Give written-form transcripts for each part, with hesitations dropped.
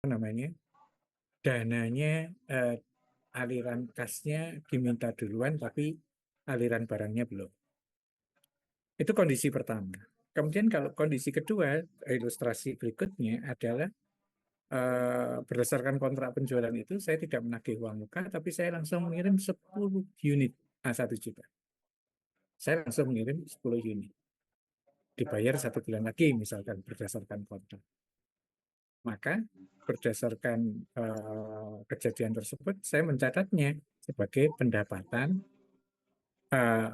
namanya, dananya, aliran kasnya diminta duluan, tapi aliran barangnya belum. Itu kondisi pertama. Kemudian kalau kondisi kedua, ilustrasi berikutnya adalah berdasarkan kontrak penjualan itu, saya tidak menagih uang muka, tapi saya langsung mengirim 10 unit A1 juta. Saya langsung mengirim 10 unit. Dibayar 1 bulan lagi, misalkan berdasarkan kontrak. Maka berdasarkan kejadian tersebut, saya mencatatnya sebagai pendapatan, uh,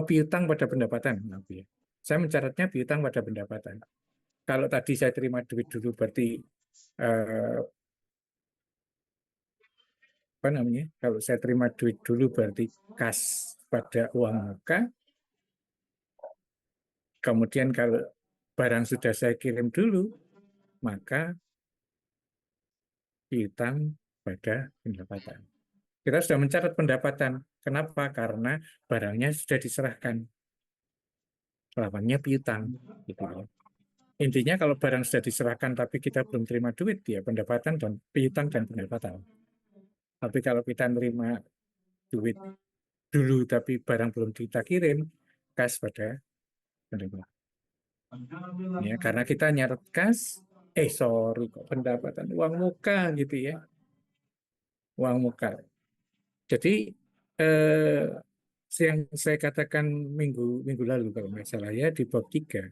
piutang pada pendapatan. Maaf ya. Saya mencatatnya piutang pada pendapatan. Kalau tadi saya terima duit dulu, berarti eh, apa namanya? Kalau saya terima duit dulu berarti kas pada uang muka. Kemudian kalau barang sudah saya kirim dulu, maka piutang pada pendapatan. Kita sudah mencatat pendapatan. Kenapa? Karena barangnya sudah diserahkan. Lawannya piutang. Gitu ya. Intinya kalau barang sudah diserahkan tapi kita belum terima duit, ya pendapatan dan piutang dan pendapatan. Tapi kalau kita nerima duit dulu tapi barang belum kita kirim, kas pada pendapatan. Ya, karena kita nyaret kas, sorry kok pendapatan uang muka gitu ya, uang muka. Jadi eh, yang saya katakan minggu minggu lalu kalau nggak salah ya di bab 3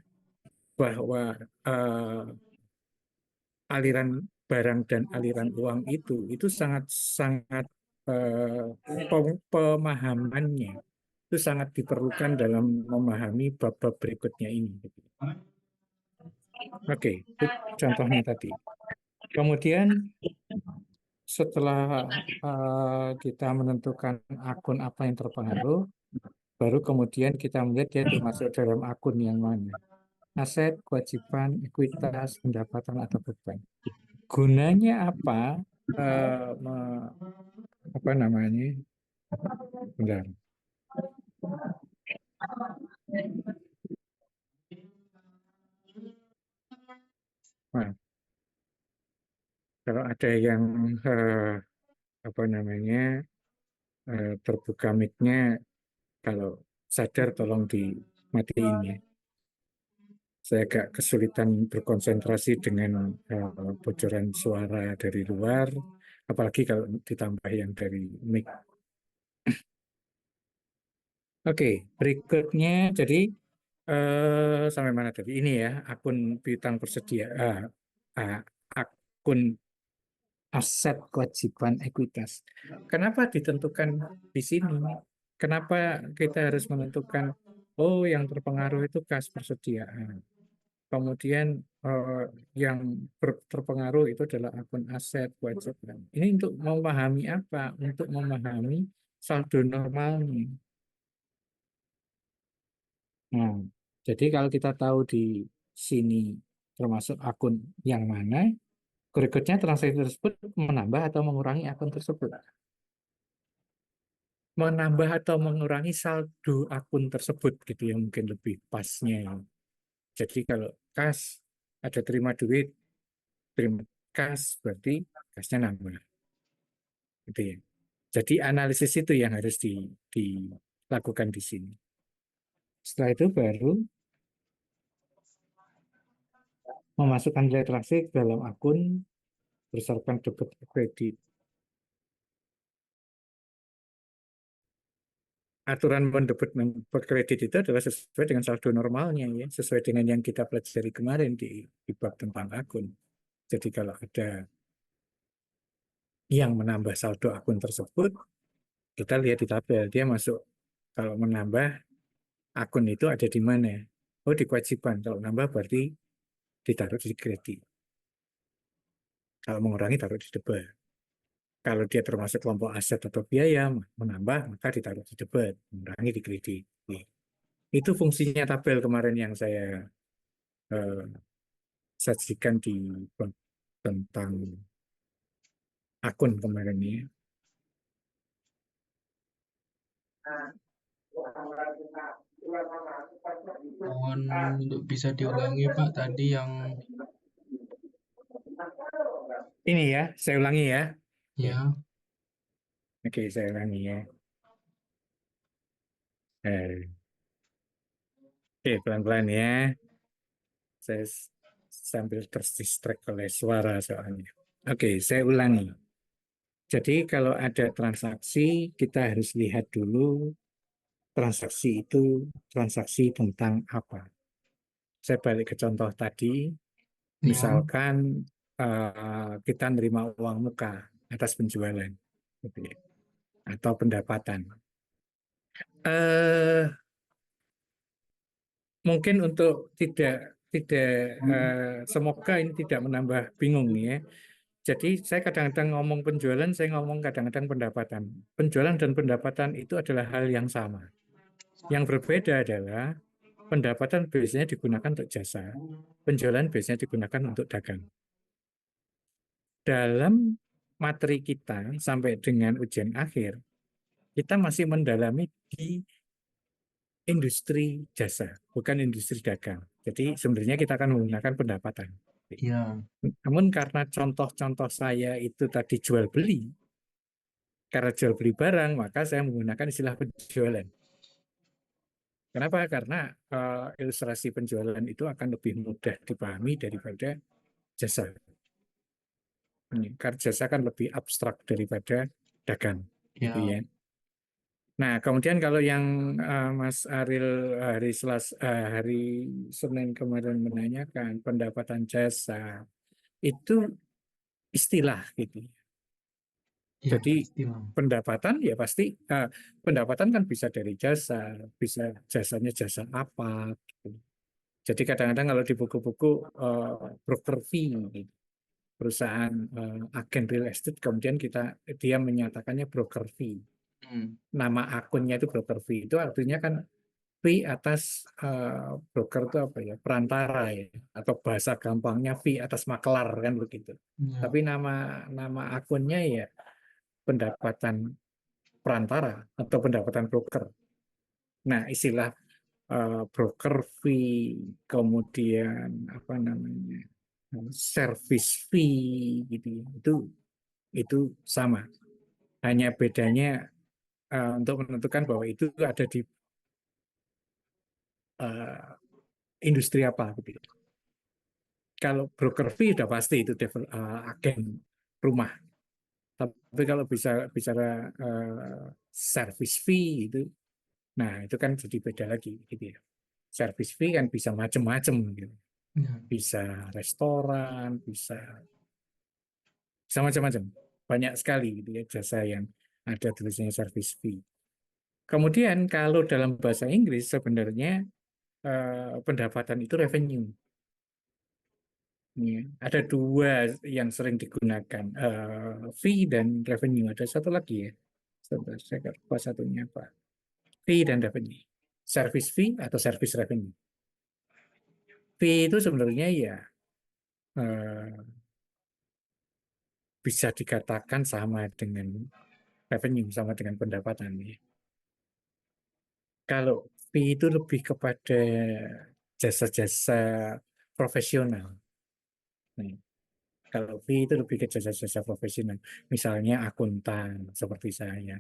bahwa eh, aliran barang dan aliran uang itu sangat sangat pemahamannya itu sangat diperlukan dalam memahami bab-bab berikutnya ini. Gitu. Oke, itu contohnya tadi. Kemudian setelah kita menentukan akun apa yang terpengaruh, baru kemudian kita melihat dia termasuk dalam akun yang mana. Aset, kewajiban, ekuitas, pendapatan, atau beban. Gunanya apa? Eh, me- apa namanya? Bentar. Nah, kalau ada yang eh, apa namanya terbuka mic-nya, kalau sadar tolong dimatiin ya. Saya agak kesulitan berkonsentrasi dengan bocoran suara dari luar, apalagi kalau ditambah yang dari mic. Oke, berikutnya jadi sampai mana tadi? Ini ya, akun piutang persedia, ah, akun aset kewajiban ekuitas. Kenapa ditentukan di sini? Kenapa kita harus menentukan, oh yang terpengaruh itu kas persediaan. Kemudian yang terpengaruh itu adalah akun aset kewajiban. Ini untuk memahami apa? Untuk memahami saldo normalnya. Nah, jadi kalau kita tahu di sini termasuk akun yang mana, berikutnya transaksi tersebut menambah atau mengurangi akun tersebut. Menambah atau mengurangi saldo akun tersebut gitu yang mungkin lebih pasnya. Jadi kalau kas ada terima duit, terima kas berarti kasnya nambah gitu ya. Jadi analisis itu yang harus dilakukan di sini. Setelah itu baru memasukkan nilai transaksi ke dalam akun berdasarkan debit kredit. Aturan mendebit kredit itu adalah sesuai dengan saldo normalnya ya, sesuai dengan yang kita pelajari kemarin di bab tentang akun. Jadi kalau ada yang menambah saldo akun tersebut, kita lihat di tabel dia masuk. Kalau menambah akun itu ada di mana? Oh di kewajiban. Kalau nambah berarti ditaruh di kredit. Kalau mengurangi taruh di debit. Kalau dia termasuk kelompok aset atau biaya menambah maka ditaruh di debit, mengurangi di kredit. Itu fungsinya tabel kemarin yang saya eh, sajikan di bab tentang akun kemarin ini. Mohon untuk bisa diulangi Pak tadi yang Ini ya, saya ulangi ya. Oke, Ya, oke, saya ulangi ya. Eh, Oke, pelan-pelan ya. Saya sambil terdistract oleh suara soalnya. Oke, saya ulangi. Jadi kalau ada transaksi, kita harus lihat dulu transaksi itu transaksi tentang apa. Saya balik ke contoh tadi, ya, misalkan kita nerima uang muka atas penjualan, gitu ya, atau pendapatan. Eh, Mungkin untuk tidak semoga ini tidak menambah bingung ya. Jadi saya kadang-kadang ngomong penjualan, saya ngomong kadang-kadang pendapatan. Penjualan dan pendapatan itu adalah hal yang sama. Yang berbeda adalah pendapatan biasanya digunakan untuk jasa, penjualan biasanya digunakan untuk dagang. Dalam materi kita sampai dengan ujian akhir, kita masih mendalami di industri jasa, bukan industri dagang. Jadi sebenarnya kita akan menggunakan pendapatan. ya, Namun karena contoh-contoh saya itu tadi jual beli, karena jual beli barang, maka saya menggunakan istilah penjualan. Kenapa? Karena ilustrasi penjualan itu akan lebih mudah dipahami daripada jasa. Karena jasa kan lebih abstrak daripada dagang, gitu ya, ya. Nah, kemudian kalau yang Mas Aril hari Senin kemarin menanyakan pendapatan jasa, itu istilah gitu. ya, Jadi istilah. pendapatan ya pasti pendapatan kan bisa dari jasa, bisa jasanya jasa apa. Gitu. Jadi kadang-kadang kalau di buku-buku broker fee, gitu, perusahaan agen real estate, kemudian dia menyatakannya broker fee. Hmm, Nama akunnya itu broker fee. Itu artinya kan fee atas broker itu apa ya, perantara ya, atau bahasa gampangnya fee atas makelar kan begitu. ya, Tapi nama nama akunnya ya pendapatan perantara atau pendapatan broker. Nah, istilah broker fee, kemudian apa namanya, service fee gitu ya, itu sama. Hanya bedanya untuk menentukan bahwa itu ada di eh, industri apa gitu ya. Kalau broker fee udah pasti itu agen rumah. Tapi kalau bisa bicara service fee itu, nah itu kan jadi beda lagi gitu ya. Service fee kan bisa macam-macam gitu. ya, Bisa restoran, bisa macam-macam. Banyak sekali gitu ya jasa yang ada tulisannya service fee. Kemudian kalau dalam bahasa Inggris sebenarnya pendapatan itu revenue. Ya, ada dua yang sering digunakan, fee dan revenue. Ada satu lagi ya, sebentar, saya nggak lupa satunya apa. Fee dan revenue. Service fee atau service revenue. Fee itu sebenarnya ya eh, bisa dikatakan sama dengan revenue, sama dengan pendapatan ya. Kalau fee itu lebih kepada jasa-jasa profesional. Nah, kalau fee itu lebih ke jasa-jasa profesional. Misalnya akuntan seperti saya.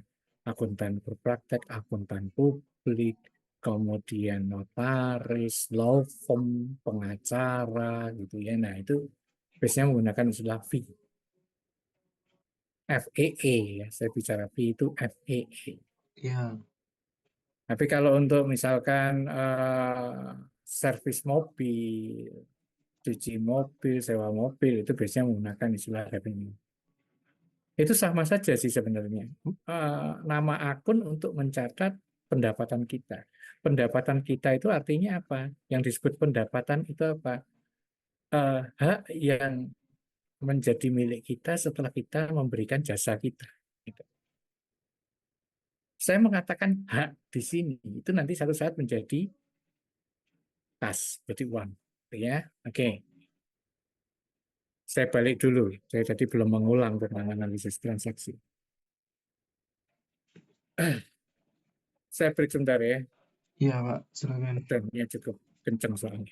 Akuntan berpraktek, akuntan publik, kemudian notaris, law firm, pengacara gitu ya. Nah, itu biasanya menggunakan istilah fee. FEE ya, saya bicara fee itu FEE. ya, Tapi kalau untuk misalkan servis mobil, cuci mobil, sewa mobil, itu biasanya menggunakan istilah revenue. Itu sama saja sih sebenarnya. Nama akun untuk mencatat pendapatan kita. Pendapatan kita itu artinya apa? Yang disebut pendapatan itu apa? Hak yang menjadi milik kita setelah kita memberikan jasa kita. Gitu. Saya mengatakan hak di sini itu nanti satu saat menjadi kas, jadi uang. Ya, oke. Saya balik dulu. Saya tadi belum mengulang tentang analisis transaksi. Saya break sebentar ya. ya, Pak, silakan. Adanya cukup kencang soalnya.